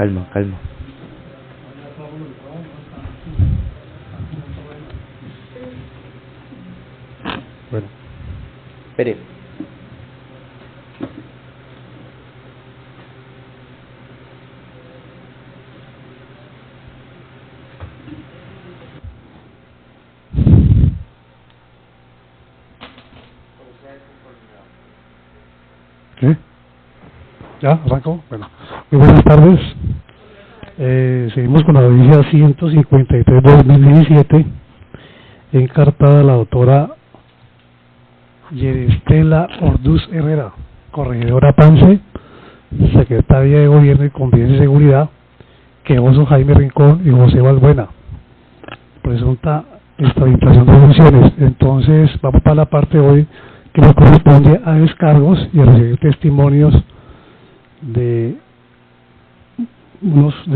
calma, calma. Bueno. Espere. ¿Qué? ¿Ya? ¿Arrancó? Bueno. Muy buenas tardes. Seguimos con la audiencia 153/2017, encartada a la doctora Yerestela Orduz Herrera, corregidora PANCE, secretaria de Gobierno y Convivencia y Seguridad, Quejoso Jaime Rincón y José Balbuena, presunta extraditación de funciones. Entonces vamos para la parte de hoy que nos corresponde a descargos y a recibir testimonios de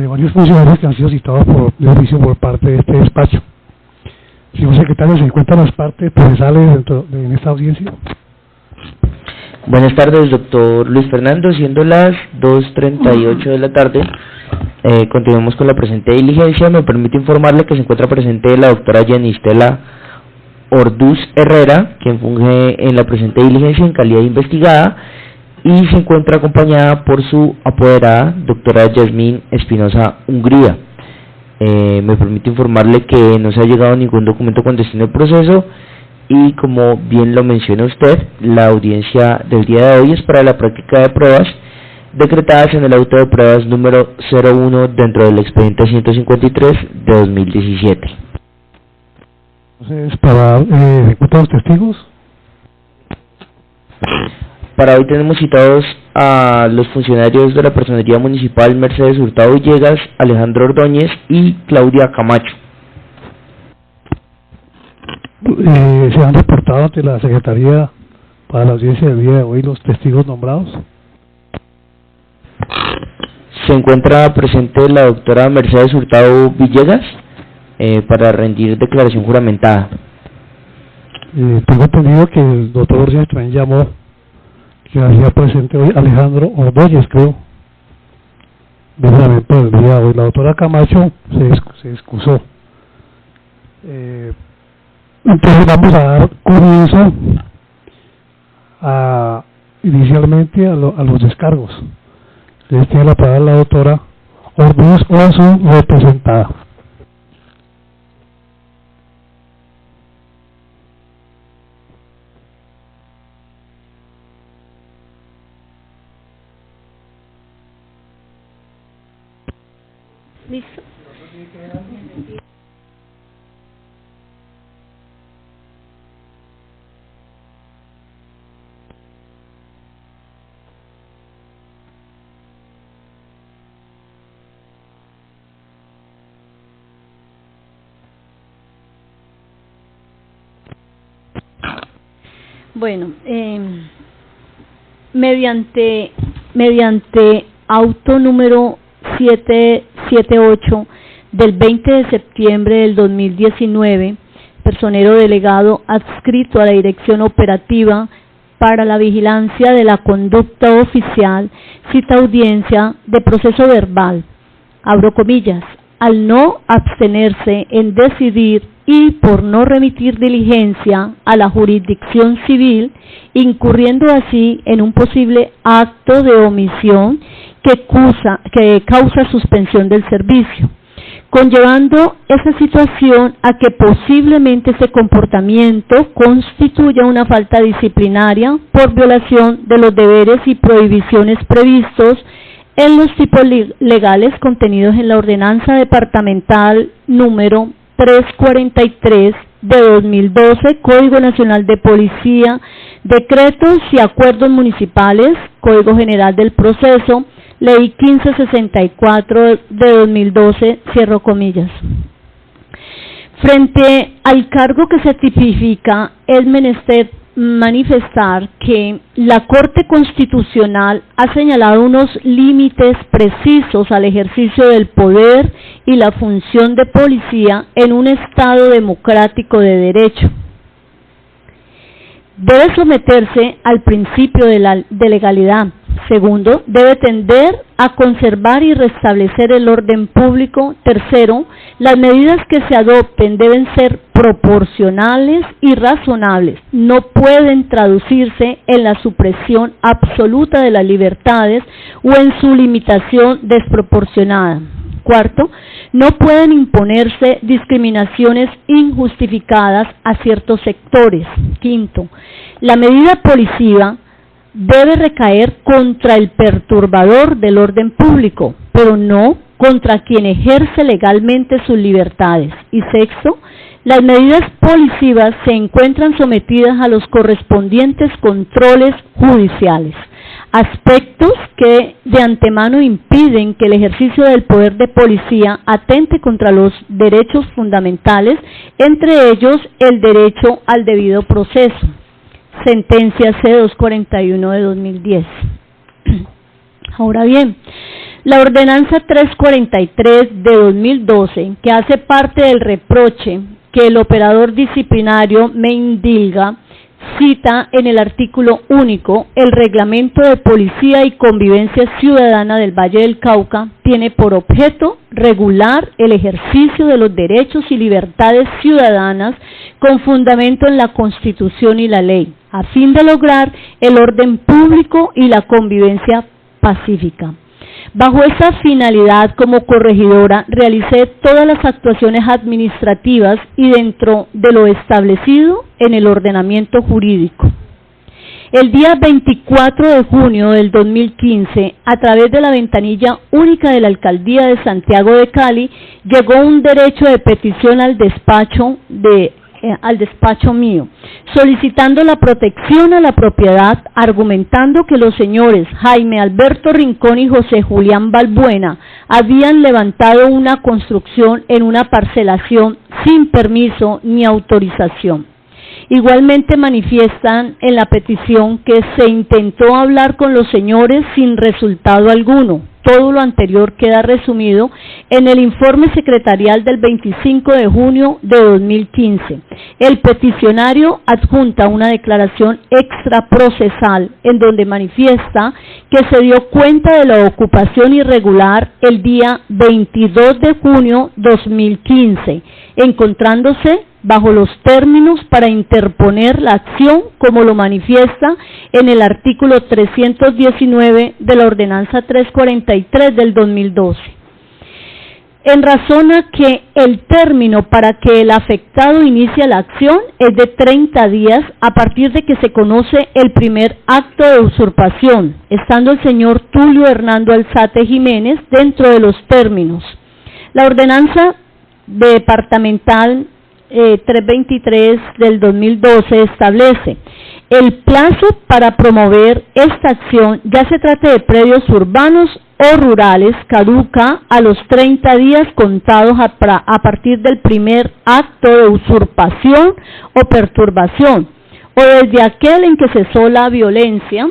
varios funcionarios que han sido citados por oficio por parte de este despacho. Señor secretario, ¿se encuentran las partes procesales en esta audiencia? Buenas tardes, doctor Luis Fernando. Siendo las 2:38 de la tarde, continuamos con la presente diligencia. Me permite informarle que se encuentra presente la doctora Yerestela Orduz Herrera, quien funge en la presente diligencia en calidad de investigada, y se encuentra acompañada por su apoderada, doctora Yasmín Espinosa Hungría. Me permite informarle que no se ha llegado ningún documento con destino al proceso y, como bien lo menciona usted, la audiencia del día de hoy es para la práctica de pruebas decretadas en el auto de pruebas número 01 dentro del expediente 153 de 2017. Entonces, ¿para ejecutar los testigos? Para hoy tenemos citados a los funcionarios de la Personería Municipal Mercedes Hurtado Villegas, Alejandro Ordóñez y Claudia Camacho. ¿Se han reportado ante la Secretaría para la audiencia del día de hoy los testigos nombrados? Se encuentra presente la doctora Mercedes Hurtado Villegas para rendir declaración juramentada. Tengo entendido que el doctor Ordóñez también llamó, que había presente hoy Alejandro Ordóñez, creo, verdaderamente el día de hoy. La doctora Camacho se excusó. Entonces vamos a dar comienzo inicialmente a los descargos. Les tiene la palabra la doctora Ordóñez o a su representada. ¿Listo? Bueno, mediante auto número 778 del 20 de septiembre del 2019, personero delegado adscrito a la Dirección Operativa para la Vigilancia de la Conducta Oficial, cita audiencia de proceso verbal, abro comillas, al no abstenerse en decidir y por no remitir diligencia a la jurisdicción civil, incurriendo así en un posible acto de omisión que causa suspensión del servicio, conllevando esa situación a que posiblemente ese comportamiento constituya una falta disciplinaria por violación de los deberes y prohibiciones previstos en los tipos legales contenidos en la Ordenanza Departamental número 343 de 2012, Código Nacional de Policía, decretos y acuerdos municipales, Código General del Proceso, Ley 1564 de 2012, cierro comillas. Frente al cargo que se tipifica, es menester manifestar que la Corte Constitucional ha señalado unos límites precisos al ejercicio del poder y la función de policía en un Estado democrático de derecho. Debe someterse al principio de legalidad. Segundo, debe tender a conservar y restablecer el orden público. Tercero, las medidas que se adopten deben ser proporcionales y razonables. No pueden traducirse en la supresión absoluta de las libertades o en su limitación desproporcionada. Cuarto, no pueden imponerse discriminaciones injustificadas a ciertos sectores. Quinto, la medida policiva debe recaer contra el perturbador del orden público, pero no contra quien ejerce legalmente sus libertades. Y sexto, las medidas policivas se encuentran sometidas a los correspondientes controles judiciales, aspectos que de antemano impiden que el ejercicio del poder de policía atente contra los derechos fundamentales, entre ellos el derecho al debido proceso. Sentencia C-241 de 2010. Ahora bien, la ordenanza 343 de 2012, que hace parte del reproche que el operador disciplinario me indilga, cita en el artículo único: el Reglamento de Policía y Convivencia Ciudadana del Valle del Cauca tiene por objeto regular el ejercicio de los derechos y libertades ciudadanas con fundamento en la Constitución y la ley, a fin de lograr el orden público y la convivencia pacífica. Bajo esa finalidad, como corregidora, realicé todas las actuaciones administrativas y dentro de lo establecido en el ordenamiento jurídico. El día 24 de junio del 2015, a través de la ventanilla única de la Alcaldía de Santiago de Cali, llegó un derecho de petición al despacho mío, solicitando la protección a la propiedad, argumentando que los señores Jaime Alberto Rincón y José Julián Balbuena habían levantado una construcción en una parcelación sin permiso ni autorización. Igualmente manifiestan en la petición que se intentó hablar con los señores sin resultado alguno. Todo lo anterior queda resumido en el informe secretarial del 25 de junio de 2015. El peticionario adjunta una declaración extraprocesal en donde manifiesta que se dio cuenta de la ocupación irregular el día 22 de junio 2015, encontrándose bajo los términos para interponer la acción, como lo manifiesta en el artículo 319 de la ordenanza 343 del 2012. En razón a que el término para que el afectado inicie la acción es de 30 días a partir de que se conoce el primer acto de usurpación, estando el señor Tulio Hernando Alzate Jiménez dentro de los términos. La ordenanza departamental 323 del 2012 establece el plazo para promover esta acción, ya se trate de predios urbanos o rurales, caduca a los 30 días contados a partir del primer acto de usurpación o perturbación, o desde aquel en que cesó la violencia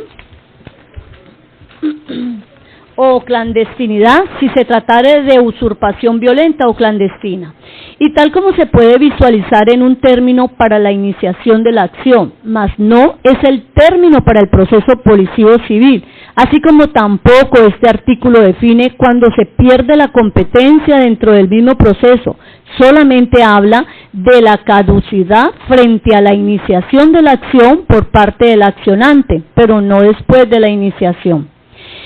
o clandestinidad, si se tratare de usurpación violenta o clandestina, y tal como se puede visualizar en un término para la iniciación de la acción, mas no es el término para el proceso policivo civil, así como tampoco este artículo define cuando se pierde la competencia dentro del mismo proceso, solamente habla de la caducidad frente a la iniciación de la acción por parte del accionante, pero no después de la iniciación.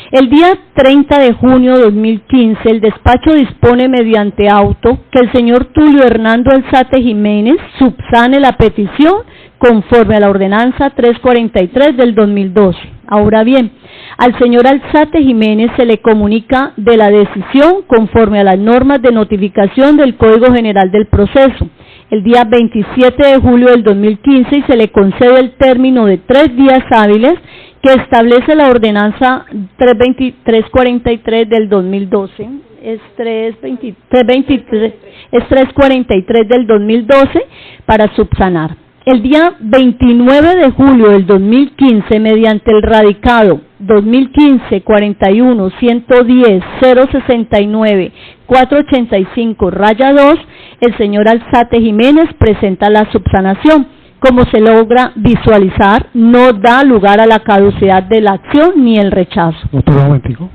El día 30 de junio de 2015, el despacho dispone mediante auto que el señor Tulio Hernando Alzate Jiménez subsane la petición conforme a la ordenanza 343 del 2012. Ahora bien, al señor Alzate Jiménez se le comunica de la decisión conforme a las normas de notificación del Código General del Proceso el día 27 de julio del 2015 y se le concede el término de 3 días hábiles que establece la ordenanza 343 del 2012, es 343 del 2012 para subsanar. El día 29 de julio del 2015, mediante el radicado 2015-41-110-069-485-2, el señor Alzate Jiménez presenta la subsanación. Como se logra visualizar, no da lugar a la caducidad de la acción ni el rechazo. Doctor, un momentico.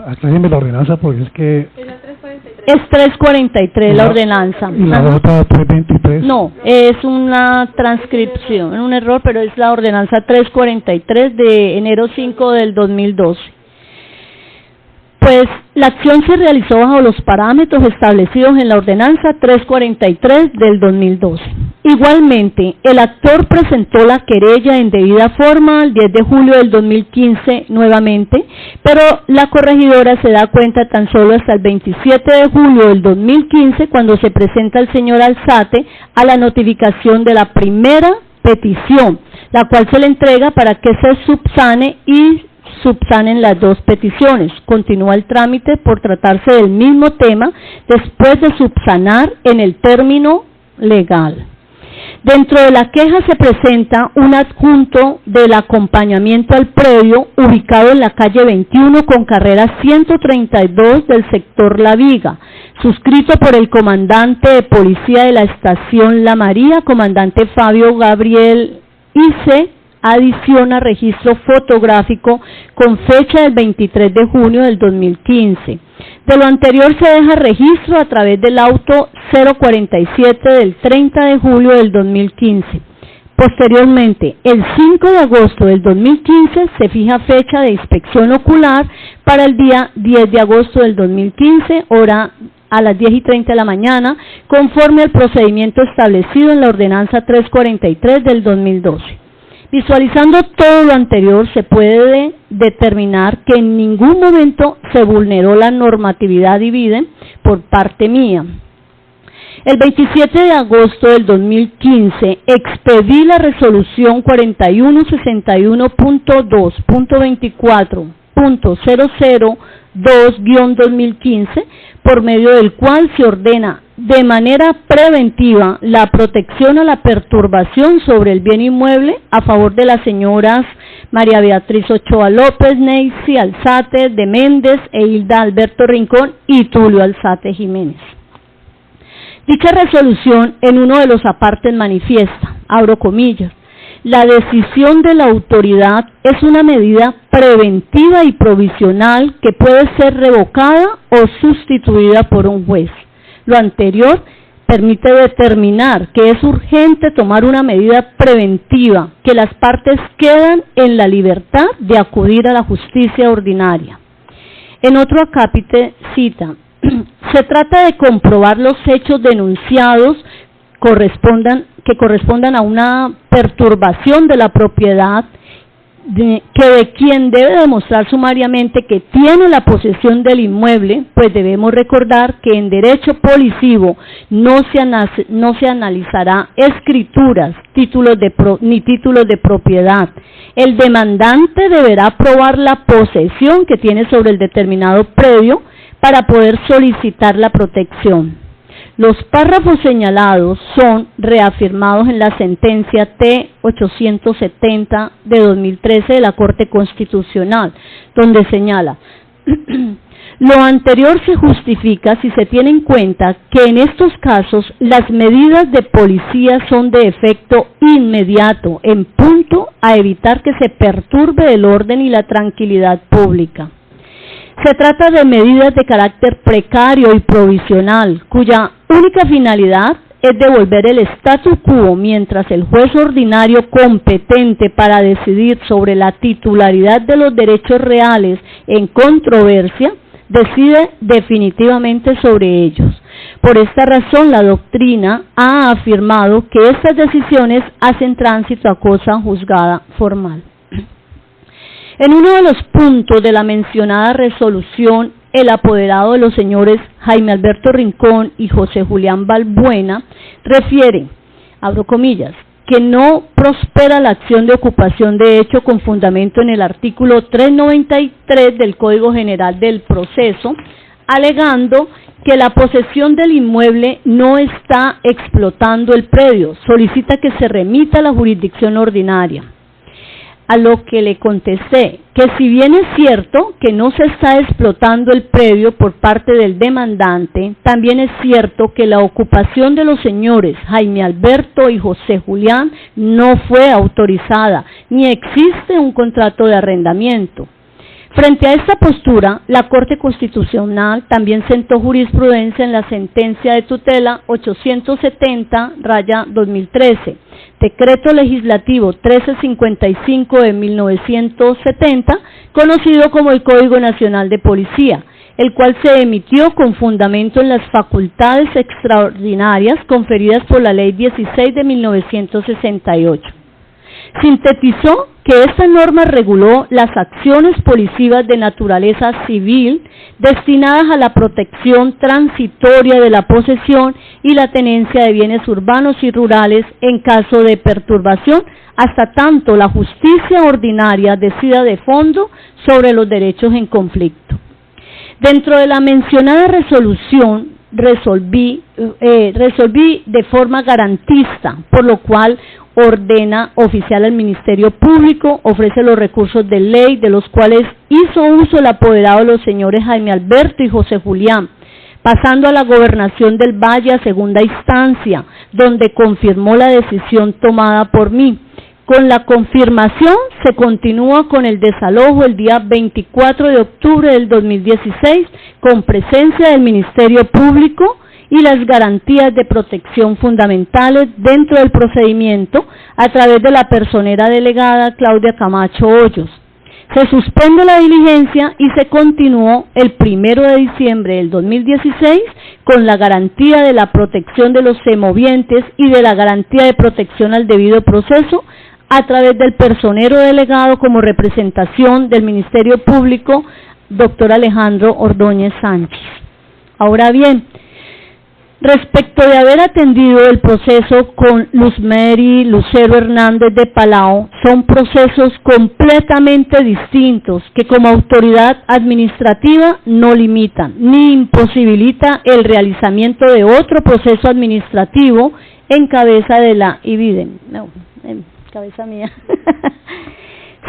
aclárenme la ordenanza porque es que... Es 343 la ordenanza. ¿Y la otra 323? No, es una transcripción, un error, pero es la ordenanza 343 de enero 5 del 2012. Pues la acción se realizó bajo los parámetros establecidos en la ordenanza 343 del 2012. Igualmente, el actor presentó la querella en debida forma el 10 de julio del 2015 nuevamente, pero la corregidora se da cuenta tan solo hasta el 27 de julio del 2015 cuando se presenta el señor Alzate a la notificación de la primera petición, la cual se le entrega para que se subsane y subsanen las dos peticiones. Continúa el trámite por tratarse del mismo tema después de subsanar en el término legal. Dentro de la queja se presenta un adjunto del acompañamiento al predio ubicado en la calle 21 con carrera 132 del sector La Viga, suscrito por el comandante de policía de la estación La María, comandante Fabio Gabriel Ice. Adiciona registro fotográfico con fecha del 23 de junio del 2015. De lo anterior se deja registro a través del auto 047 del 30 de julio del 2015. Posteriormente, el 5 de agosto del 2015 se fija fecha de inspección ocular para el día 10 de agosto del 2015, hora a las 10:30 de la mañana, conforme al procedimiento establecido en la ordenanza 343 del 2012. Visualizando todo lo anterior, se puede determinar que en ningún momento se vulneró la normatividad divide por parte mía. El 27 de agosto del 2015 expedí la resolución 4162.24.002-2015, por medio del cual se ordena de manera preventiva la protección a la perturbación sobre el bien inmueble a favor de las señoras María Beatriz Ochoa López, Neisy Alzate de Méndez e Hilda Alberto Rincón y Tulio Alzate Jiménez. Dicha resolución en uno de los apartes manifiesta, abro comillas, la decisión de la autoridad es una medida preventiva y provisional que puede ser revocada o sustituida por un juez. Lo anterior permite determinar que es urgente tomar una medida preventiva, que las partes quedan en la libertad de acudir a la justicia ordinaria. En otro acápite cita, se trata de comprobar los hechos denunciados que correspondan a una perturbación de la propiedad que de quien debe demostrar sumariamente que tiene la posesión del inmueble, pues debemos recordar que en derecho policivo no se analizará escrituras, ni títulos de propiedad. El demandante deberá probar la posesión que tiene sobre el determinado predio para poder solicitar la protección. Los párrafos señalados son reafirmados en la sentencia T-870 de 2013 de la Corte Constitucional, donde señala, lo anterior se justifica si se tiene en cuenta que en estos casos las medidas de policía son de efecto inmediato, en punto a evitar que se perturbe el orden y la tranquilidad pública. Se trata de medidas de carácter precario y provisional, cuya única finalidad es devolver el statu quo mientras el juez ordinario competente para decidir sobre la titularidad de los derechos reales en controversia decide definitivamente sobre ellos. Por esta razón, la doctrina ha afirmado que estas decisiones hacen tránsito a cosa juzgada formal. En uno de los puntos de la mencionada resolución, el apoderado de los señores Jaime Alberto Rincón y José Julián Balbuena refiere, abro comillas, que no prospera la acción de ocupación de hecho con fundamento en el artículo 393 del Código General del Proceso, alegando que la posesión del inmueble no está explotando el predio, solicita que se remita a la jurisdicción ordinaria. A lo que le contesté que si bien es cierto que no se está explotando el predio por parte del demandante, también es cierto que la ocupación de los señores Jaime Alberto y José Julián no fue autorizada, ni existe un contrato de arrendamiento. Frente a esta postura, la Corte Constitucional también sentó jurisprudencia en la sentencia de tutela 870/2013, Decreto Legislativo 1355 de 1970, conocido como el Código Nacional de Policía, el cual se emitió con fundamento en las facultades extraordinarias conferidas por la Ley 16 de 1968. Sintetizó que esta norma reguló las acciones policivas de naturaleza civil destinadas a la protección transitoria de la posesión y la tenencia de bienes urbanos y rurales en caso de perturbación, hasta tanto la justicia ordinaria decida de fondo sobre los derechos en conflicto. Dentro de la mencionada resolución, resolví de forma garantista, por lo cual ordena oficial al Ministerio Público, ofrece los recursos de ley, de los cuales hizo uso el apoderado de los señores Jaime Alberto y José Julián, pasando a la Gobernación del Valle a segunda instancia, donde confirmó la decisión tomada por mí. Con la confirmación se continúa con el desalojo el día 24 de octubre del 2016, con presencia del Ministerio Público y las garantías de protección fundamentales dentro del procedimiento a través de la personera delegada Claudia Camacho Hoyos. Se suspende la diligencia y se continuó el 1 de diciembre del 2016 con la garantía de la protección de los semovientes y de la garantía de protección al debido proceso a través del personero delegado como representación del Ministerio Público, doctor Alejandro Ordóñez Sánchez. Ahora bien, respecto de haber atendido el proceso con Luzmeri Lucero Hernández de Palao, son procesos completamente distintos que como autoridad administrativa no limitan ni imposibilita el realizamiento de otro proceso administrativo en cabeza de la IBIDEM. Cabeza mía.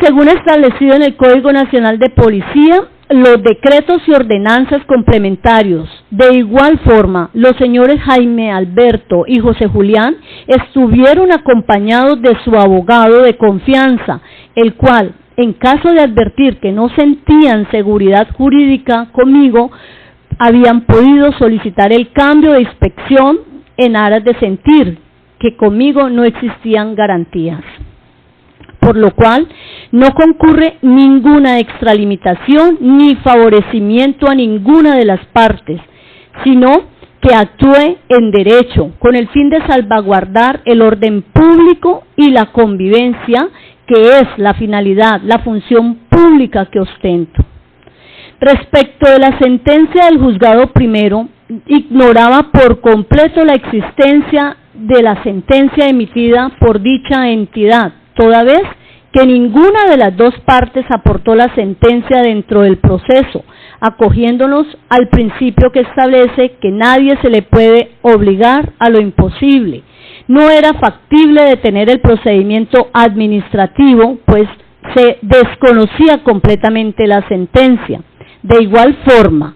Según establecido en el Código Nacional de Policía, los decretos y ordenanzas complementarios. De igual forma, los señores Jaime Alberto y José Julián estuvieron acompañados de su abogado de confianza, el cual, en caso de advertir que no sentían seguridad jurídica conmigo, habían podido solicitar el cambio de inspección en aras de sentir que conmigo no existían garantías, por lo cual no concurre ninguna extralimitación ni favorecimiento a ninguna de las partes, sino que actúe en derecho, con el fin de salvaguardar el orden público y la convivencia, que es la finalidad, la función pública que ostento. Respecto de la sentencia del juzgado primero, ignoraba por completo la existencia de la sentencia emitida por dicha entidad, toda vez que ninguna de las dos partes aportó la sentencia dentro del proceso, acogiéndonos al principio que establece que nadie se le puede obligar a lo imposible. No era factible detener el procedimiento administrativo, pues se desconocía completamente la sentencia. De igual forma,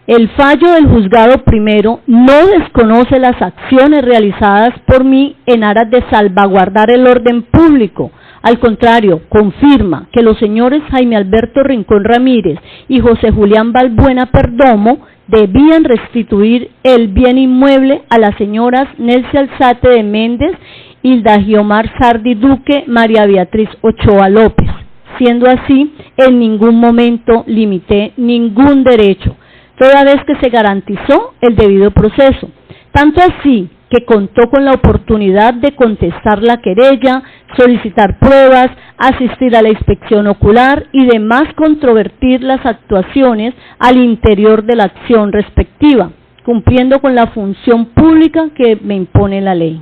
el fallo del juzgado primero no desconoce las acciones realizadas por mí en aras de salvaguardar el orden público. Al contrario, confirma que los señores Jaime Alberto Rincón Ramírez y José Julián Balbuena Perdomo debían restituir el bien inmueble a las señoras Nelcy Alzate de Méndez, Hilda Giomar Sardi Duque, María Beatriz Ochoa López. Siendo así, en ningún momento limité ningún derecho, toda vez que se garantizó el debido proceso, tanto así que contó con la oportunidad de contestar la querella, solicitar pruebas, asistir a la inspección ocular y demás controvertir las actuaciones al interior de la acción respectiva, cumpliendo con la función pública que me impone la ley.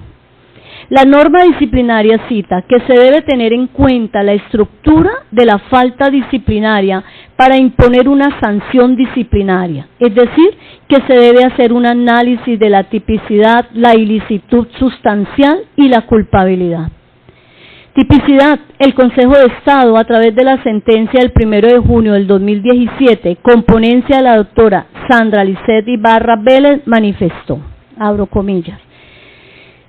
La norma disciplinaria cita que se debe tener en cuenta la estructura de la falta disciplinaria para imponer una sanción disciplinaria, es decir, que se debe hacer un análisis de la tipicidad, la ilicitud sustancial y la culpabilidad. Tipicidad. El Consejo de Estado, a través de la sentencia del 1 de junio del 2017, con ponencia de la doctora Sandra Lisset Ibarra Vélez, manifestó, abro comillas: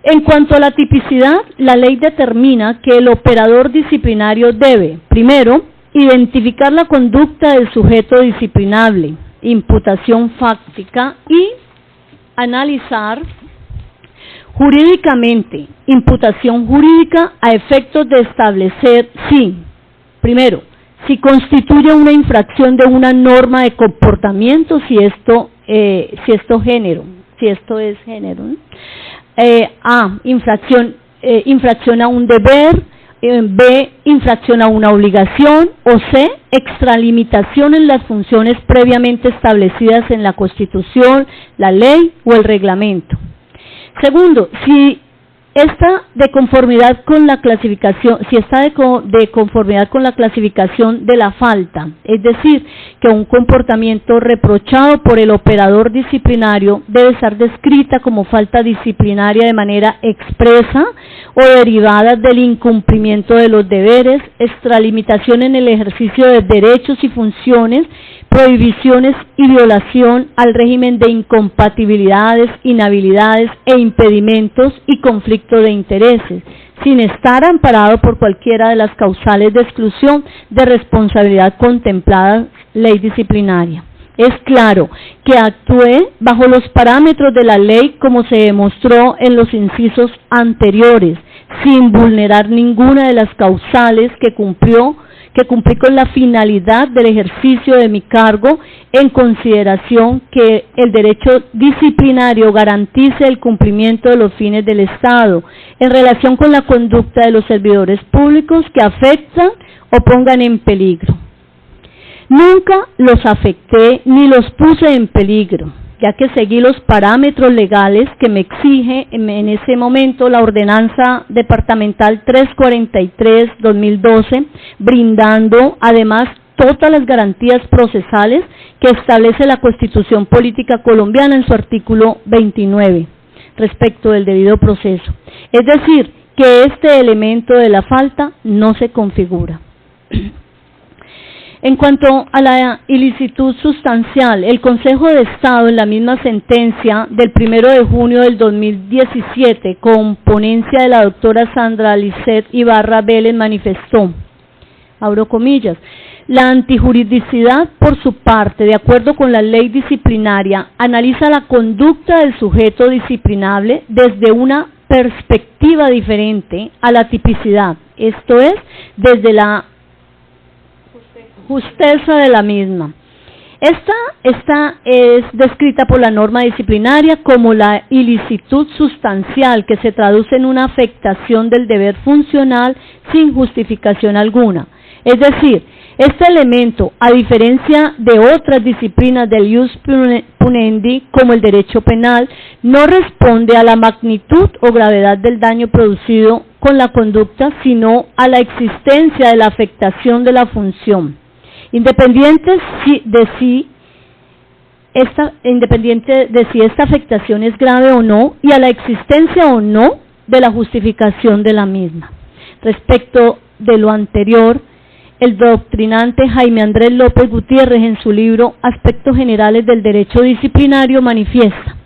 en cuanto a la tipicidad, la ley determina que el operador disciplinario debe, primero, identificar la conducta del sujeto disciplinable, imputación fáctica, y analizar jurídicamente, imputación jurídica a efectos de establecer si, primero, si constituye una infracción de una norma de comportamiento, si esto es género, ¿no? A, infracción a un deber, B, infracción a una obligación, o C, extralimitación en las funciones previamente establecidas en la Constitución, la ley o el reglamento. Segundo, si está de conformidad con la clasificación, de conformidad con la clasificación de la falta, es decir, que un comportamiento reprochado por el operador disciplinario debe estar descrita como falta disciplinaria de manera expresa o derivada del incumplimiento de los deberes, extralimitación en el ejercicio de derechos y funciones, prohibiciones y violación al régimen de incompatibilidades, inhabilidades e impedimentos y conflicto de intereses, sin estar amparado por cualquiera de las causales de exclusión de responsabilidad contempladas ley disciplinaria. Es claro que actúe bajo los parámetros de la ley como se demostró en los incisos anteriores, sin vulnerar ninguna de las causales que cumplí con la finalidad del ejercicio de mi cargo, en consideración que el derecho disciplinario garantice el cumplimiento de los fines del Estado en relación con la conducta de los servidores públicos que afectan o pongan en peligro. Nunca los afecté ni los puse en peligro, ya que seguí los parámetros legales que me exige en ese momento la Ordenanza Departamental 343-2012, brindando además todas las garantías procesales que establece la Constitución Política Colombiana en su artículo 29, respecto del debido proceso. Es decir, que este elemento de la falta no se configura. En cuanto a la ilicitud sustancial, el Consejo de Estado, en la misma sentencia del 1 de junio del 2017, con ponencia de la doctora Sandra Lisset Ibarra Vélez, manifestó, abro comillas, la antijuridicidad, por su parte, de acuerdo con la ley disciplinaria, analiza la conducta del sujeto disciplinable desde una perspectiva diferente a la tipicidad, esto es, desde la justeza de la misma. Esta es descrita por la norma disciplinaria como la ilicitud sustancial, que se traduce en una afectación del deber funcional sin justificación alguna. Es decir, este elemento, a diferencia de otras disciplinas del ius punendi, como el derecho penal, no responde a la magnitud o gravedad del daño producido con la conducta, sino a la existencia de la afectación de la función, independiente de si esta afectación es grave o no, y a la existencia o no de la justificación de la misma. Respecto de lo anterior, el doctrinante Jaime Andrés López Gutiérrez, en su libro Aspectos Generales del Derecho Disciplinario, manifiesta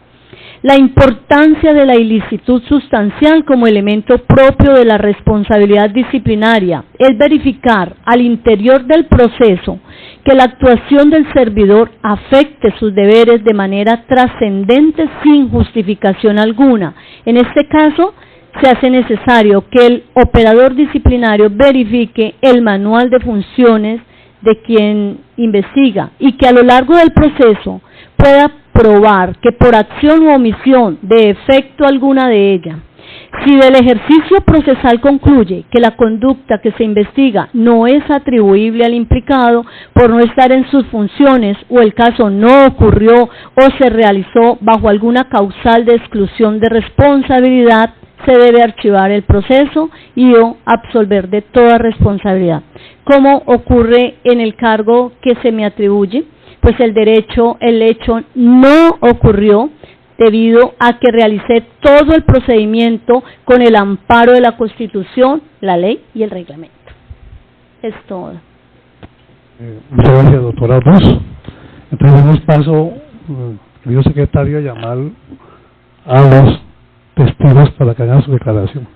la importancia de la ilicitud sustancial como elemento propio de la responsabilidad disciplinaria, es verificar al interior del proceso que la actuación del servidor afecte sus deberes de manera trascendente sin justificación alguna. En este caso, se hace necesario que el operador disciplinario verifique el manual de funciones de quien investiga y que a lo largo del proceso pueda probar que por acción u omisión de efecto alguna de ella, si del ejercicio procesal concluye que la conducta que se investiga no es atribuible al implicado por no estar en sus funciones o el caso no ocurrió o se realizó bajo alguna causal de exclusión de responsabilidad, se debe archivar el proceso y o absolver de toda responsabilidad. ¿Cómo ocurre en el cargo que se me atribuye? Pues el hecho no ocurrió debido a que realicé todo el procedimiento con el amparo de la Constitución, la ley y el reglamento. Es todo. Muchas gracias, doctora Ruz. Entonces damos paso, querido secretario, a llamar a los testigos para que hagan su declaración.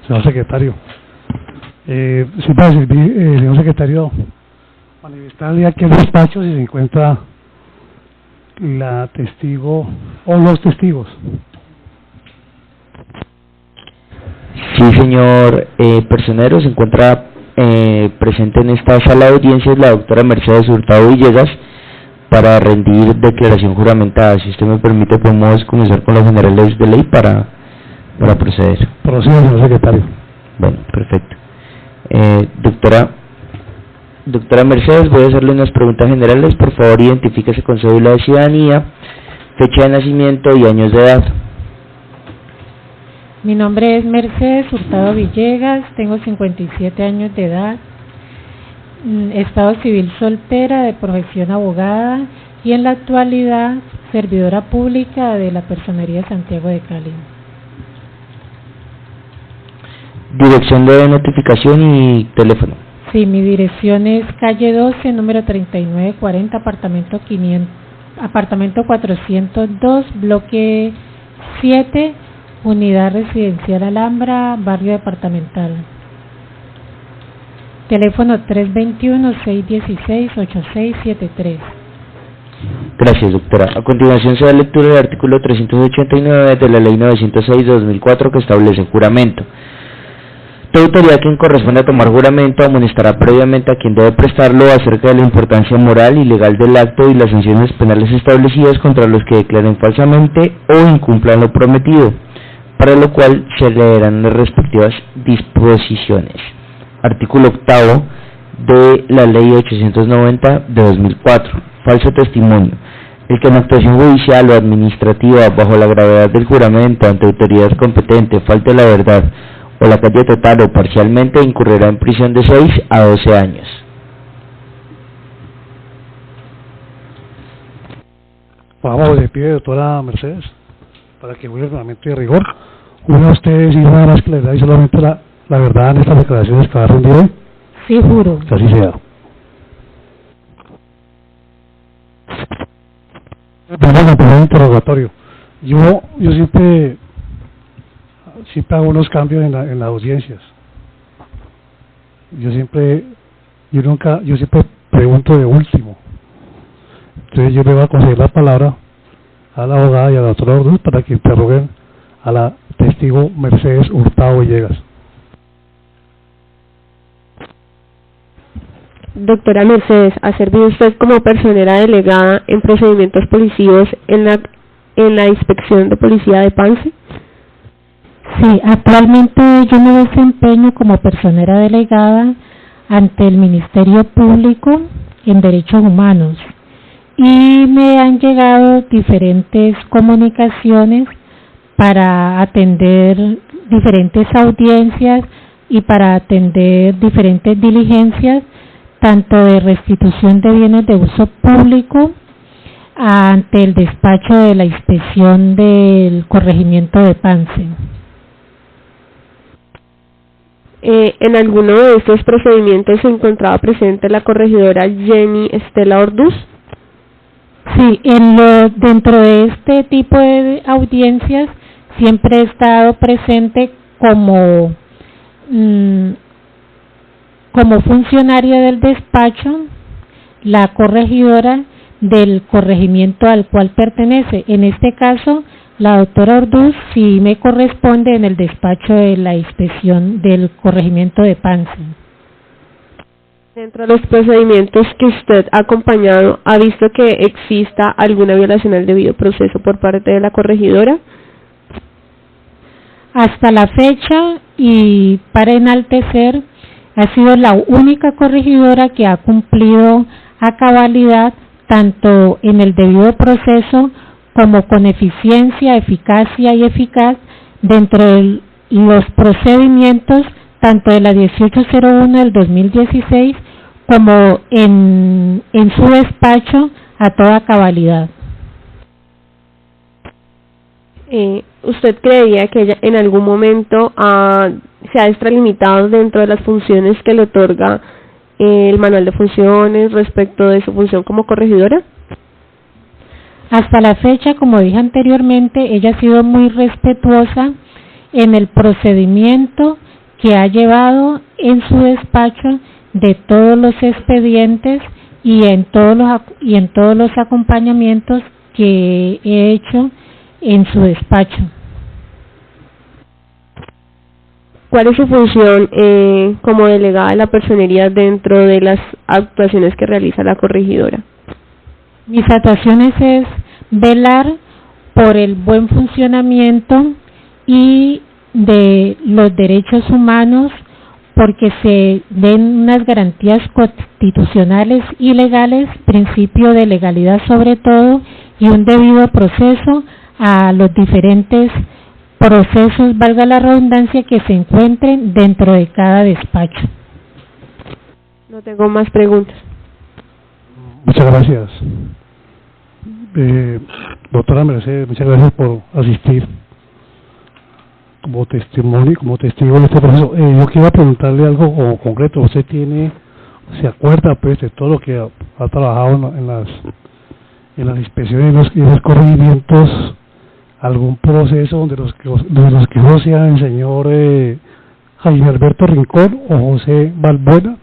Señor secretario, señor secretario, manifestarle aquí el despacho si se encuentra la testigo o los testigos. Sí, señor personero, se encuentra presente en esta sala de audiencias la doctora Mercedes Hurtado Villegas para rendir declaración juramentada. Si usted me permite, podemos comenzar con los generales de ley para proceder. Proceda, señor secretario. Bueno, perfecto. Doctora Mercedes, voy a hacerle unas preguntas generales. Por favor, identifíquese con cédula de ciudadanía, fecha de nacimiento y años de edad. Mi nombre es Mercedes Hurtado Villegas, tengo 57 años de edad, estado civil soltera, de profesión abogada y en la actualidad servidora pública de la Personería de Santiago de Cali. Dirección de notificación y teléfono. Sí, mi dirección es calle 12, número 3940, apartamento 402, bloque 7, unidad residencial Alhambra, barrio departamental. Teléfono 321-616-8673. Gracias, doctora. A continuación se da lectura del artículo 389 de la Ley 906/2004 que establece juramento. Toda autoridad a quien corresponde a tomar juramento amonestará previamente a quien debe prestarlo acerca de la importancia moral y legal del acto y las sanciones penales establecidas contra los que declaren falsamente o incumplan lo prometido, para lo cual se leerán las respectivas disposiciones. Artículo 8 de la Ley 890 de 2004. Falso testimonio. El que en actuación judicial o administrativa bajo la gravedad del juramento ante autoridad competente falte la verdad o la calle total o parcialmente incurrirá en prisión de 6 a 12 años. Vamos, le pide, doctora Mercedes, para que hubiera reglamento de rigor. Una usted, y nada más que le da solamente la verdad en estas declaraciones que va a rendir hoy. Sí, juro. Que así sea. Vamos a poner un interrogatorio. Yo siempre hago unos cambios en las audiencias. Yo siempre pregunto de último. Entonces yo le voy a conceder la palabra a la abogada y a la doctora Orduz para que interroguen a la testigo Mercedes Hurtado Villegas. Doctora Mercedes, ¿ha servido usted como personera delegada en procedimientos policivos en la inspección de policía de Pance? Sí, actualmente yo me desempeño como personera delegada ante el Ministerio Público en Derechos Humanos y me han llegado diferentes comunicaciones para atender diferentes audiencias y para atender diferentes diligencias, tanto de restitución de bienes de uso público ante el despacho de la inspección del corregimiento de Pance. ¿En alguno de estos procedimientos se encontraba presente la corregidora Jenny Estela Orduz? Sí, dentro de este tipo de audiencias siempre he estado presente como funcionaria del despacho, la corregidora del corregimiento al cual pertenece. En este caso, la doctora Orduz sí me corresponde en el despacho de la inspección del corregimiento de Pance. Dentro de los procedimientos que usted ha acompañado, ¿ha visto que exista alguna violación al debido proceso por parte de la corregidora? Hasta la fecha, y para enaltecer, ha sido la única corregidora que ha cumplido a cabalidad tanto en el debido proceso como con eficiencia, eficacia y eficaz dentro de los procedimientos tanto de la 1801 del 2016 como en su despacho a toda cabalidad. ¿Usted creía que ella en algún momento se ha extralimitado dentro de las funciones que le otorga el manual de funciones respecto de su función como corregidora? Hasta la fecha, como dije anteriormente, ella ha sido muy respetuosa en el procedimiento que ha llevado en su despacho de todos los expedientes y en todos los acompañamientos que he hecho en su despacho. ¿Cuál es su función como delegada de la personería dentro de las actuaciones que realiza la corregidora? Mis actuaciones es velar por el buen funcionamiento y de los derechos humanos, porque se den unas garantías constitucionales y legales, principio de legalidad sobre todo, y un debido proceso a los diferentes procesos, valga la redundancia, que se encuentren dentro de cada despacho. No tengo más preguntas. Muchas gracias. Doctora Mercedes, muchas gracias por asistir como testimonio, como testigo de este proceso. Yo quiero preguntarle algo como concreto. ¿Usted se acuerda pues de todo lo que ha trabajado en las inspecciones y los corregimientos, algún proceso donde los que sean el señor Jaime Alberto Rincón o José Balbuena?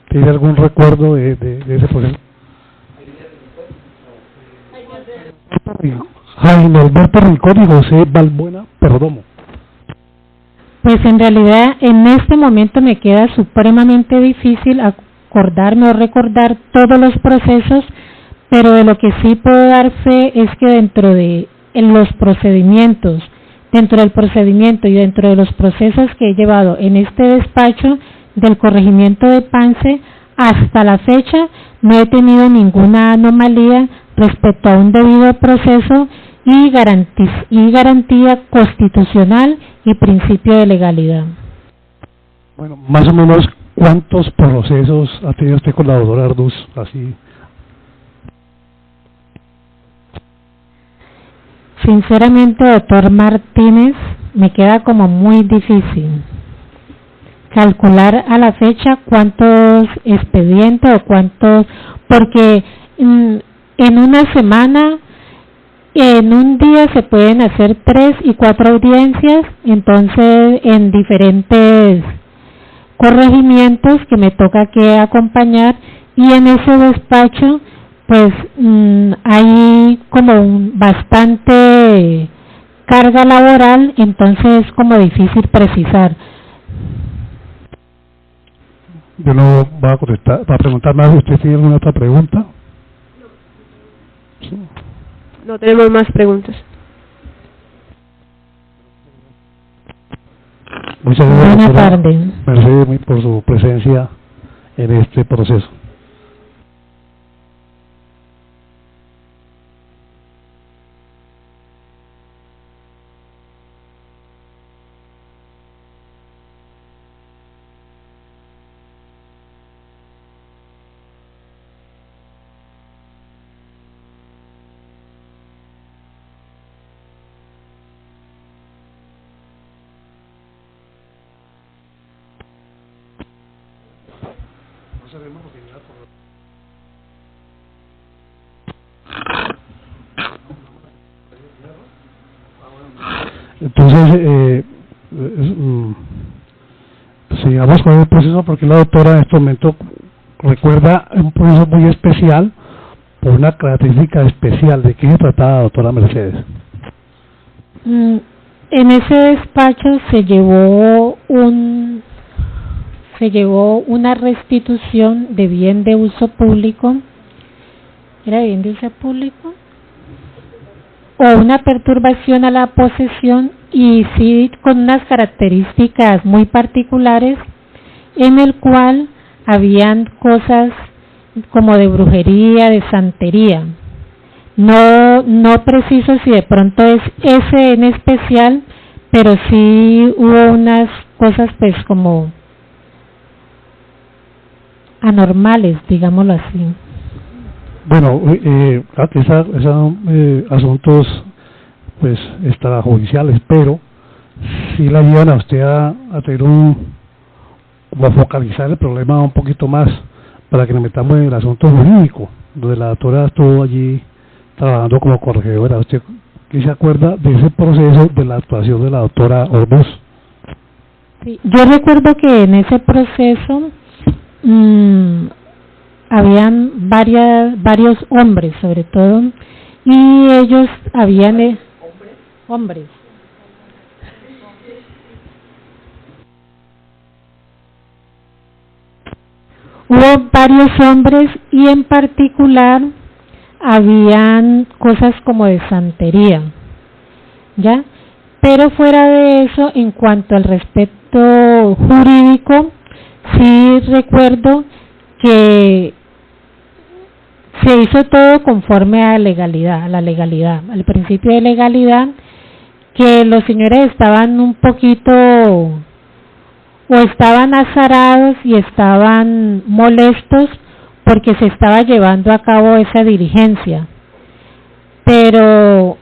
¿Tiene algún recuerdo de ese proceso? Jaime Alberto Rincón y José Balbuena Perdomo. Pues en realidad en este momento me queda supremamente difícil acordarme o recordar todos los procesos, pero de lo que sí puedo dar fe es que dentro del procedimiento y dentro de los procesos que he llevado en este despacho del corregimiento de Pance, hasta la fecha no he tenido ninguna anomalía respecto a un debido proceso y garantía constitucional y principio de legalidad. Bueno, más o menos, ¿cuántos procesos ha tenido usted con la doctora Arduz? Así. Sinceramente, doctor Martínez, me queda como muy difícil calcular a la fecha cuántos expedientes o cuántos, porque en una semana, en un día se pueden hacer 3 y 4 audiencias, entonces en diferentes corregimientos que me toca que acompañar, y en ese despacho pues hay como bastante carga laboral, entonces es como difícil precisar. Yo no voy a preguntar más. ¿Usted tiene alguna otra pregunta? Sí. No tenemos más preguntas. Muchas gracias. Buenas tardes. Mercedes, por su presencia en este proceso. Entonces, sigamos con el proceso, porque la doctora en este momento recuerda un proceso muy especial por una característica especial. ¿De qué se trataba, doctora Mercedes? En ese despacho se llevó una restitución de bien de uso público. ¿Era bien de uso público? O una perturbación a la posesión, y sí con unas características muy particulares, en el cual habían cosas como de brujería, de santería. No preciso si de pronto es ese en especial, pero sí hubo unas cosas pues como anormales, digámoslo así. Bueno, asuntos pues extrajudiciales, pero sí la llevan a usted a tener a focalizar el problema un poquito más. para que nos metamos en el asunto jurídico, donde la doctora estuvo allí trabajando como corregidora. ¿Usted qué se acuerda de ese proceso de la actuación de la doctora Orduz? Sí, yo recuerdo que en ese proceso habían varios hombres, sobre todo, y ellos habían hombres. Hubo varios hombres y en particular habían cosas como de santería, ¿ya? Pero fuera de eso, en cuanto al respecto jurídico, sí recuerdo que se hizo todo conforme a la legalidad, al principio de legalidad, que los señores estaban un poquito o estaban azarados y estaban molestos porque se estaba llevando a cabo esa diligencia, pero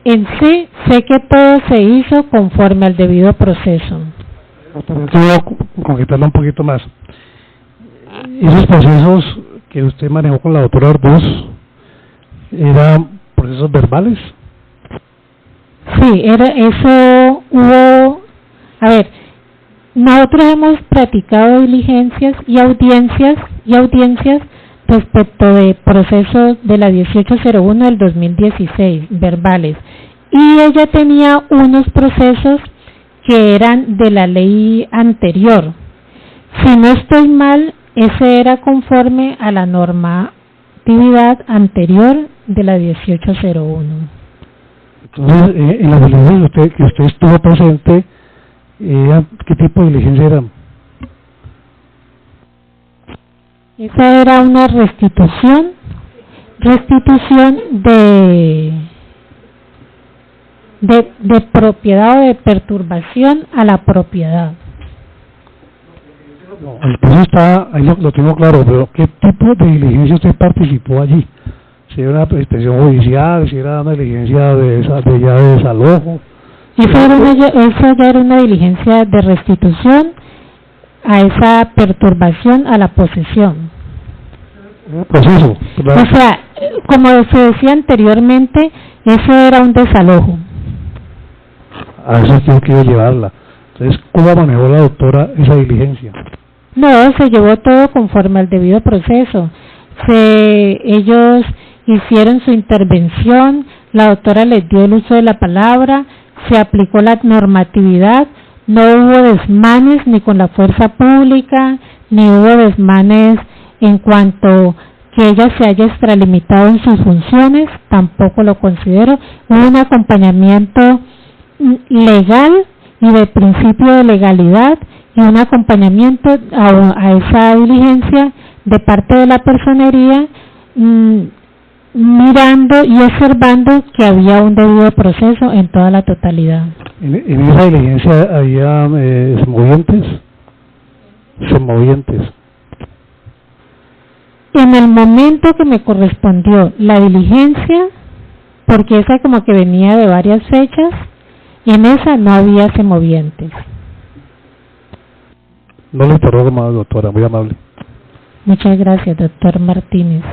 en sí sé que todo se hizo conforme al debido proceso. Quiero concretarlo un poquito más. Esos procesos que usted manejó con la doctora Orduz, ¿eran procesos verbales? Sí, eso hubo, a ver, nosotros hemos practicado diligencias y audiencias respecto de procesos de la 1801 del 2016, verbales, y ella tenía unos procesos que eran de la ley anterior. Si no estoy mal, ese era conforme a la normatividad anterior de la 1801. Entonces, en las diligencias que usted estuvo presente, ¿qué tipo de diligencia eran? Esa era una restitución de propiedad o de perturbación a la propiedad. No, el proceso está, ahí lo tengo claro, pero ¿qué tipo de diligencia usted participó allí? Si era una inspección judicial, si era una diligencia ya de desalojo. Esa ya era una diligencia de restitución a esa perturbación a la posesión. Proceso, ¿verdad? O sea, como se decía anteriormente, eso era un desalojo. A eso yo quiero llevarla. Entonces, ¿cómo manejó la doctora esa diligencia? No, se llevó todo conforme al debido proceso. Ellos hicieron su intervención, la doctora les dio el uso de la palabra, se aplicó la normatividad, no hubo desmanes ni con la fuerza pública, ni hubo desmanes en cuanto que ella se haya extralimitado en sus funciones, tampoco lo considero. Hubo un acompañamiento legal y de principio de legalidad y un acompañamiento a esa diligencia de parte de la personería, mirando y observando que había un debido proceso en toda la totalidad. En esa diligencia había semovientes. En el momento que me correspondió la diligencia, porque esa como que venía de varias fechas, en esa no había semovientes. No le interrogo más, doctora, muy amable. Muchas gracias, doctor Martínez.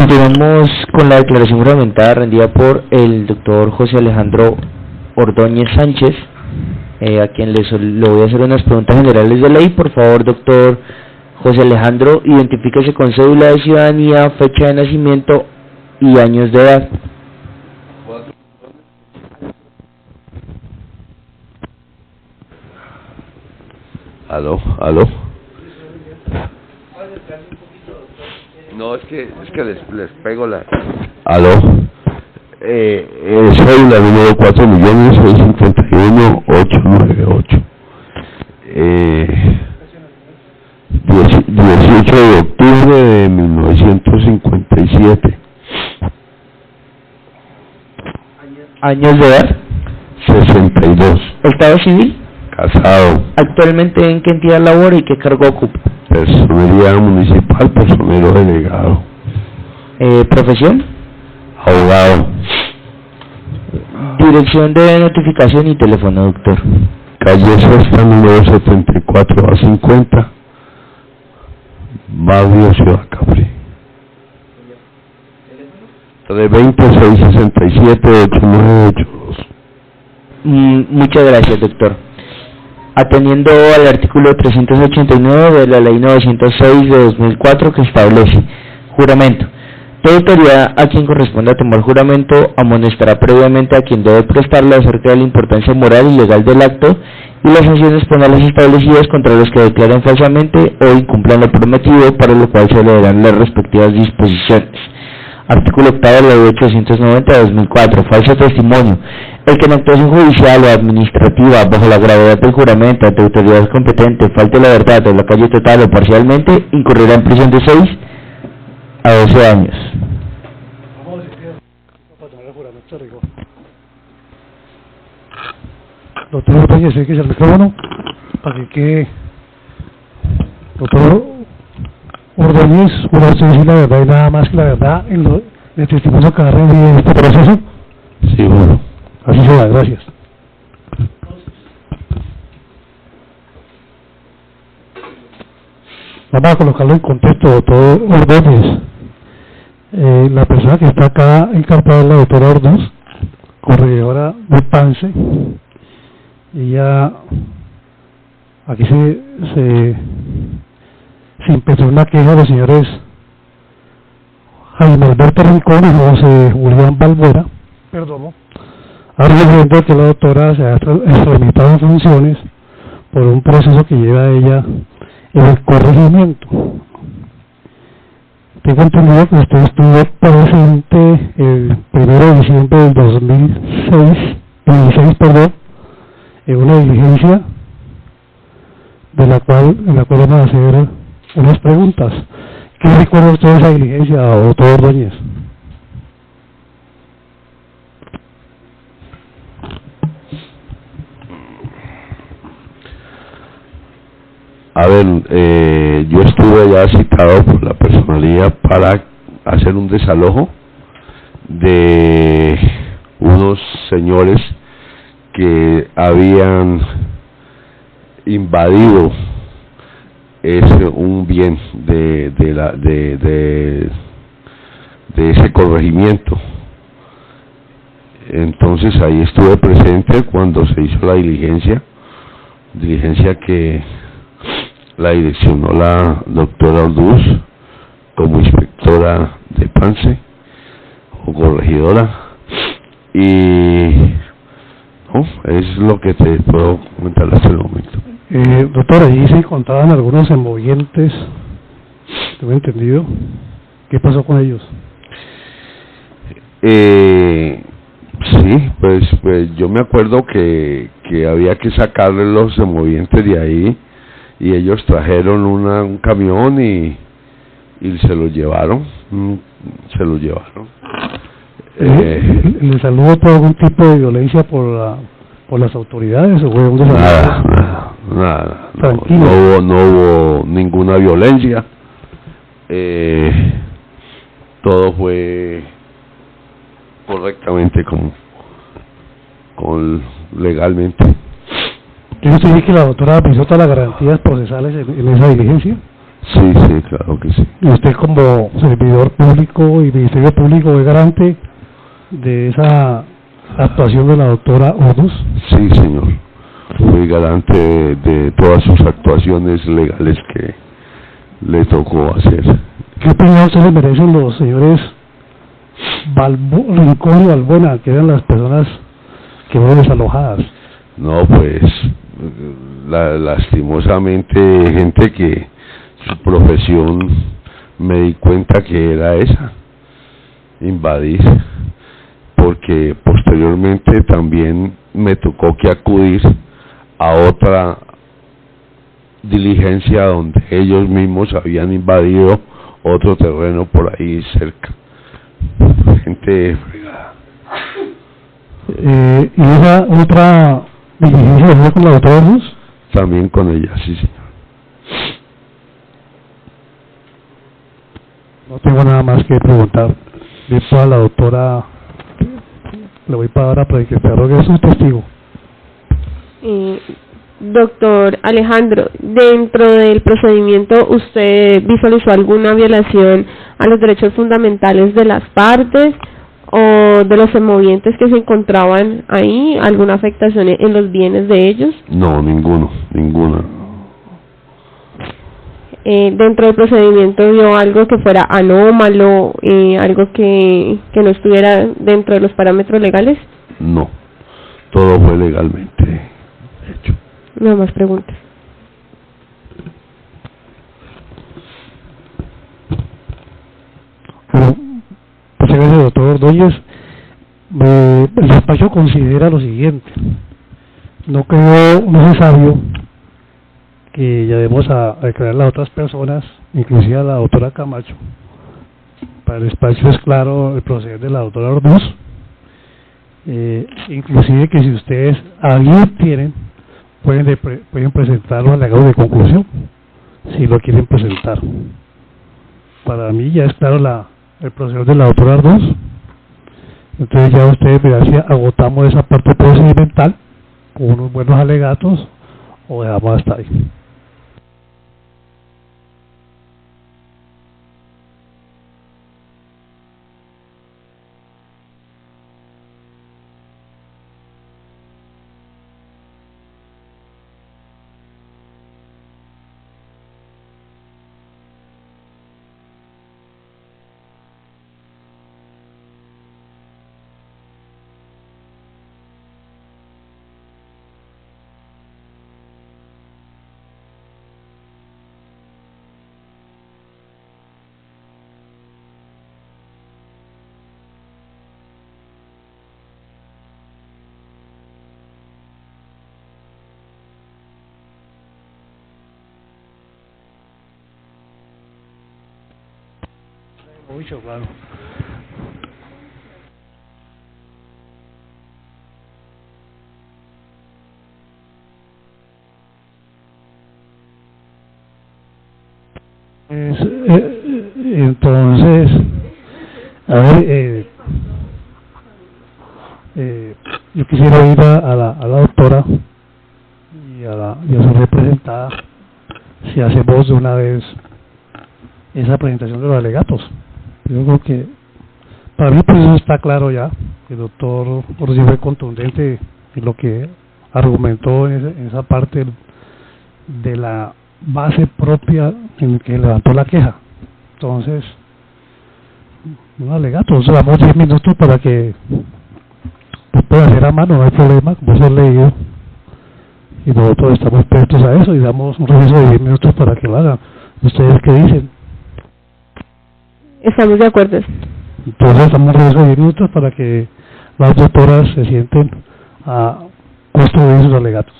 Continuamos con la declaración juramentada rendida por el doctor José Alejandro Ordóñez Sánchez, a quien le voy a hacer unas preguntas generales de ley. Por favor, doctor José Alejandro, identifíquese con cédula de ciudadanía, fecha de nacimiento y años de edad. Aló. No, es que les pego la... Aló. Soy la número 4.651.898. 18 de octubre de 1957. Años de edad. 62. Estado civil. Casado. Actualmente, ¿en qué entidad labora y qué cargo ocupa? Personería municipal, personero delegado. Profesión. Abogado. Dirección de notificación y teléfono, doctor. Calle Sexta, número 74 a 50, barrio Ciudad Capri. 320-667-8982. Muchas gracias, doctor. Atendiendo al artículo 389 de la Ley 906 de 2004, que establece juramento. Toda autoridad a quien corresponda tomar juramento amonestará previamente a quien debe prestarle acerca de la importancia moral y legal del acto y las sanciones penales establecidas contra los que declaren falsamente o incumplan lo prometido, para lo cual se le darán las respectivas disposiciones. Artículo 8 de la Ley 890 de 2004. Falso testimonio. El que en actuación judicial o administrativa, bajo la gravedad del juramento ante autoridad competente, falte la verdad o la calle total o parcialmente, incurrirá en prisión de 6 a 12 años. Doctor Ordóñez, que es el micrófono para que quede. Doctor Ordóñez, ¿jura usted decir la verdad y nada más que la verdad en el testimonio que va a rendir en este proceso? Sí, bueno. Así será, gracias. Vamos a colocarlo en contexto, doctor Ordóñez. La persona que está acá encargada es la doctora Ordóñez, corregidora de PANSE. Ella, aquí se empezó una queja de los señores Jaime Alberto Rincón y José Julián Balbuena, argumentando que la doctora se ha extramitado en funciones por un proceso que lleva ella en el corregimiento. Tengo entendido que usted estuvo presente el 1 de diciembre del 2016, en una diligencia en la cual vamos a hacer unas preguntas. ¿Qué recuerda usted de esa diligencia, doctor Ordóñez? A ver, yo estuve ya citado por la personalidad para hacer un desalojo de unos señores que habían invadido un bien de ese corregimiento. Entonces ahí estuve presente cuando se hizo la diligencia que la direccionó la doctora Orduz como inspectora de PANSE o corregidora, y no, es lo que te puedo comentar hasta el momento. Doctora, allí se encontraban algunos semovientes, ¿tengo entendido? ¿Qué pasó con ellos? Sí, pues yo me acuerdo que había que sacarle los semovientes de ahí, y ellos trajeron un camión y se lo llevaron. ¿Le saludo por algún tipo de violencia por las autoridades o fue un desarrollo? Nada. Tranquilo. No hubo ninguna violencia. Todo fue correctamente legalmente. ¿Quiere usted decir que la doctora aplicó todas las garantías procesales en esa diligencia? Sí, sí, claro que sí. Y usted como servidor público y Ministerio Público es garante de esa actuación de la doctora Orduz. Sí, señor. Fui garante de todas sus actuaciones legales que le tocó hacer. ¿Qué opinión se le merecen los señores Rincón y Balbuena, que eran las personas que fueron desalojadas? No, pues, lastimosamente, gente que su profesión me di cuenta que era esa, invadir, porque posteriormente también me tocó que acudir a otra diligencia donde ellos mismos habían invadido otro terreno por ahí cerca. Gente fregada. ¿Y esa otra diligencia fue con la doctora Orduz? También con ella, sí, señor. No tengo nada más que preguntar. Bien, para la doctora, le voy para ahora para que se arrogue su testigo. Doctor Alejandro, dentro del procedimiento, ¿usted visualizó alguna violación a los derechos fundamentales de las partes o de los semovientes que se encontraban ahí? ¿Alguna afectación en los bienes de ellos? No, ninguna. Dentro del procedimiento vio algo que fuera anómalo, algo que no estuviera dentro de los parámetros legales. No, todo fue legalmente hecho. No más preguntas. Bueno, muchas gracias, doctor Ordóñez. El despacho considera lo siguiente: no creo necesario que llevemos a declarar a las otras personas, inclusive a la doctora Camacho. Para el despacho es claro el proceder de la doctora Orduz. Inclusive que si ustedes alguien tienen, pueden presentar un alegado de conclusión, si lo quieren presentar. Para mí ya es claro el proceder de la doctora Orduz. Entonces ya ustedes verán si agotamos esa parte procedimental con unos buenos alegatos o dejamos hasta ahí. Mucho, claro. Entonces, a ver, yo quisiera ir a la doctora y a su representada si hacemos de una vez esa presentación de los alegatos. Yo creo que para mí pues eso está claro ya. El doctor por sí fue contundente en lo que argumentó en esa parte de la base propia en que levantó la queja. Entonces, un alegato, nos damos 10 minutos para que lo pueda hacer a mano, no hay problema, como se ha leído, y nosotros estamos prestos a eso y damos un receso de 10 minutos para que lo hagan. ¿Ustedes qué dicen? Estamos de acuerdo. Entonces damos un receso de 10 minutos para que las doctoras se sienten a construir sus alegatos.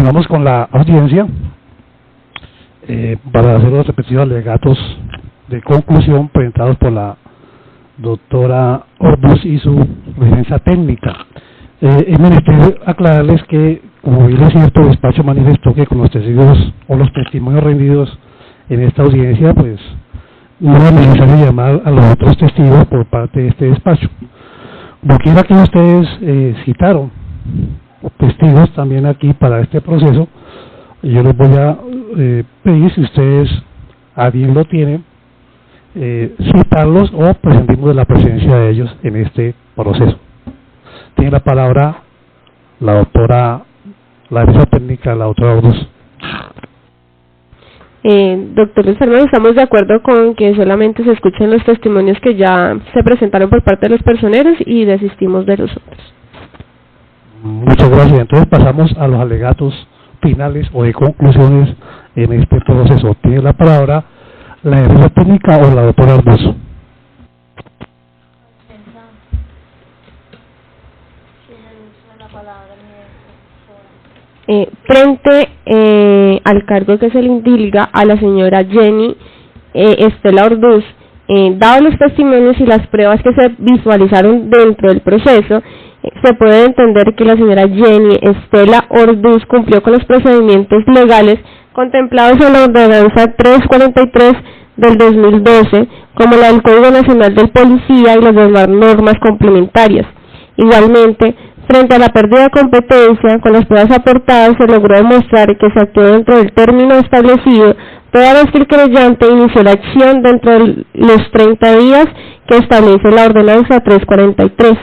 continuamos con la audiencia para hacer los respectivos alegatos de conclusión presentados por la doctora Orduz y su referencia técnica. Es menester aclararles que, como bien es cierto, el despacho manifestó que con los testigos o los testimonios rendidos en esta audiencia, pues no es necesario llamar a los otros testigos por parte de este despacho. Como quiera que ustedes citaron testigos también aquí para este proceso, yo les voy a pedir, si ustedes a bien lo tienen, citarlos o presentimos la presencia de ellos en este proceso. Tiene la palabra la doctora, la defensa técnica, la doctora Orduz. Doctor Luis Fernando, estamos de acuerdo con que solamente se escuchen los testimonios que ya se presentaron por parte de los personeros y desistimos de los otros. Muchas gracias. Entonces pasamos a los alegatos finales o de conclusiones en este proceso. Tiene la palabra la defensa técnica o la doctora Orduz. Frente al cargo que se le indilga a la señora Jenny Estela Orduz, dados los testimonios y las pruebas que se visualizaron dentro del proceso, se puede entender que la señora Jenny Estela Orduz cumplió con los procedimientos legales contemplados en la ordenanza 343 del 2012, como la del Código Nacional del Policía y las demás normas complementarias. Igualmente, frente a la pérdida de competencia, con las pruebas aportadas se logró demostrar que se actuó dentro del término establecido, toda vez que el querellante inició la acción dentro de los 30 días que establece la ordenanza 343.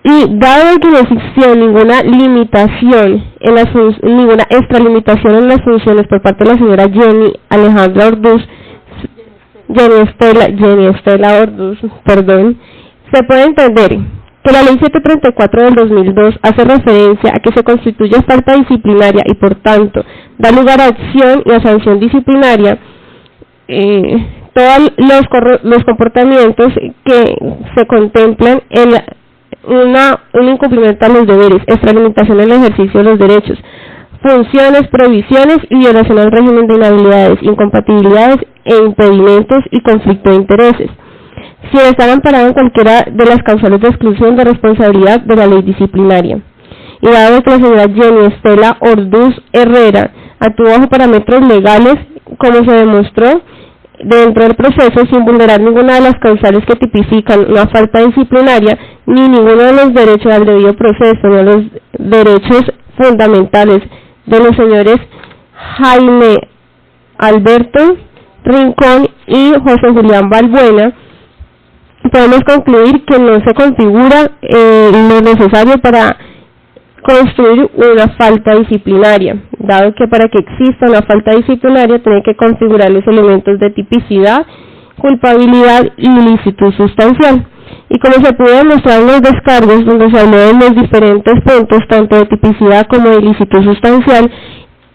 Y dado que no existió ninguna limitación ninguna extralimitación en las funciones por parte de la señora Jenny Alejandra Orduz, Jenny Estela Orduz, se puede entender que la ley 734 del 2002 hace referencia a que se constituye falta disciplinaria y por tanto da lugar a acción y a sanción disciplinaria todos los comportamientos que se contemplan en un incumplimiento a los deberes, extralimitación en el ejercicio de los derechos, funciones, prohibiciones y violación al régimen de inhabilidades, incompatibilidades e impedimentos y conflicto de intereses, si están amparados en cualquiera de las causales de exclusión de responsabilidad de la ley disciplinaria. Y dado que la señora Jenny Estela Orduz Herrera actuó bajo parámetros legales, como se demostró dentro del proceso, sin vulnerar ninguna de las causales que tipifican una falta disciplinaria, ni ninguno de los derechos al debido proceso, ni los derechos fundamentales de los señores Jaime Alberto Rincón y José Julián Balbuena, podemos concluir que no se configura lo necesario para construir una falta disciplinaria, dado que para que exista una falta disciplinaria tiene que configurar los elementos de tipicidad, culpabilidad y ilicitud sustancial. Y como se pudo demostrar en los descargos, donde se habló de los diferentes puntos, tanto de tipicidad como de ilicitud sustancial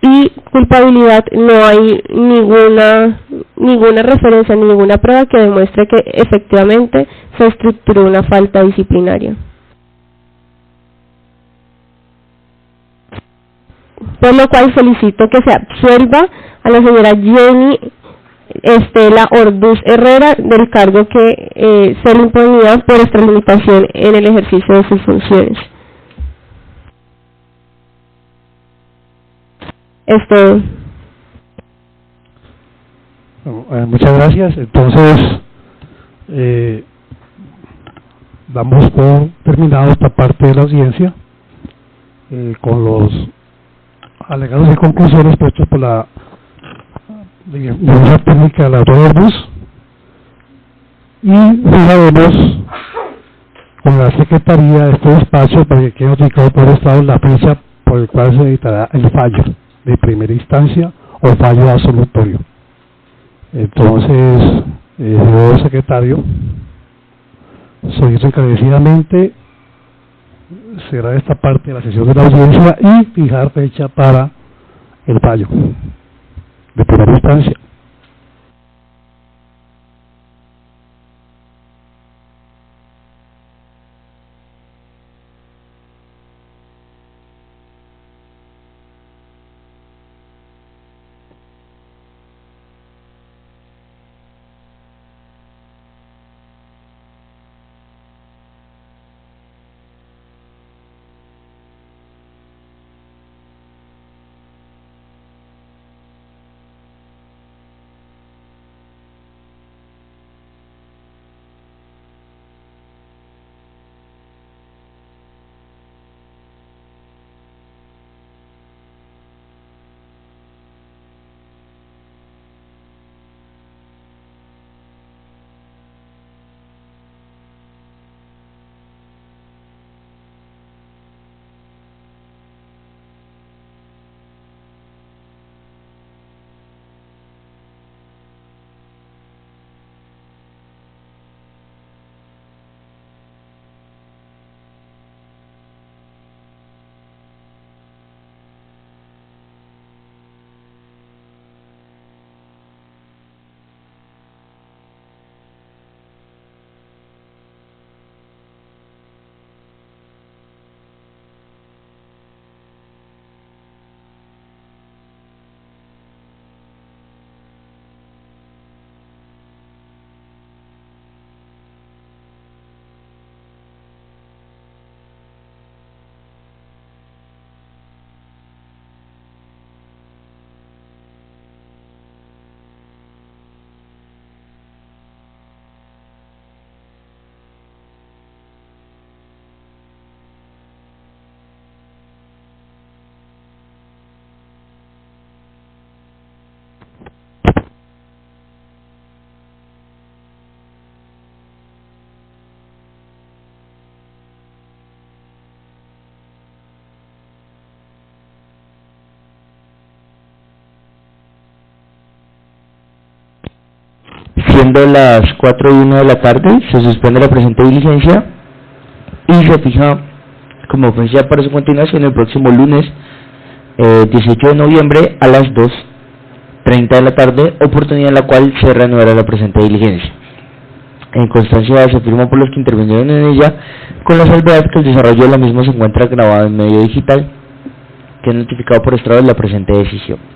y culpabilidad, no hay ninguna referencia, ninguna prueba que demuestre que efectivamente se estructuró una falta disciplinaria. Por lo cual solicito que se absuelva a la señora Jenny Estela Orduz Herrera del cargo que se le imponía por extralimitación en el ejercicio de sus funciones. Esto. Bueno, muchas gracias. Entonces, damos por terminado esta parte de la audiencia con los alegados y conclusiones puestos por la defensa técnica de la doctora Orduz, y fijaremos con la Secretaría de este despacho para que quede notificado por el Estado la fecha por la cual se editará el fallo de primera instancia o fallo absolutorio. Entonces, señor secretario, solicito encarecidamente cerrar esta parte de la sesión de la audiencia y fijar fecha para el fallo de primera instancia. Siendo las 4:01 de la tarde, se suspende la presente diligencia y se fija como fecha para su continuación el próximo lunes 18 de noviembre a las 2:30 de la tarde, oportunidad en la cual se reanudará la presente diligencia. En constancia se firma por los que intervinieron en ella, con la salvedad que el desarrollo de la misma se encuentra grabado en medio digital, que es notificado por estrado de la presente decisión.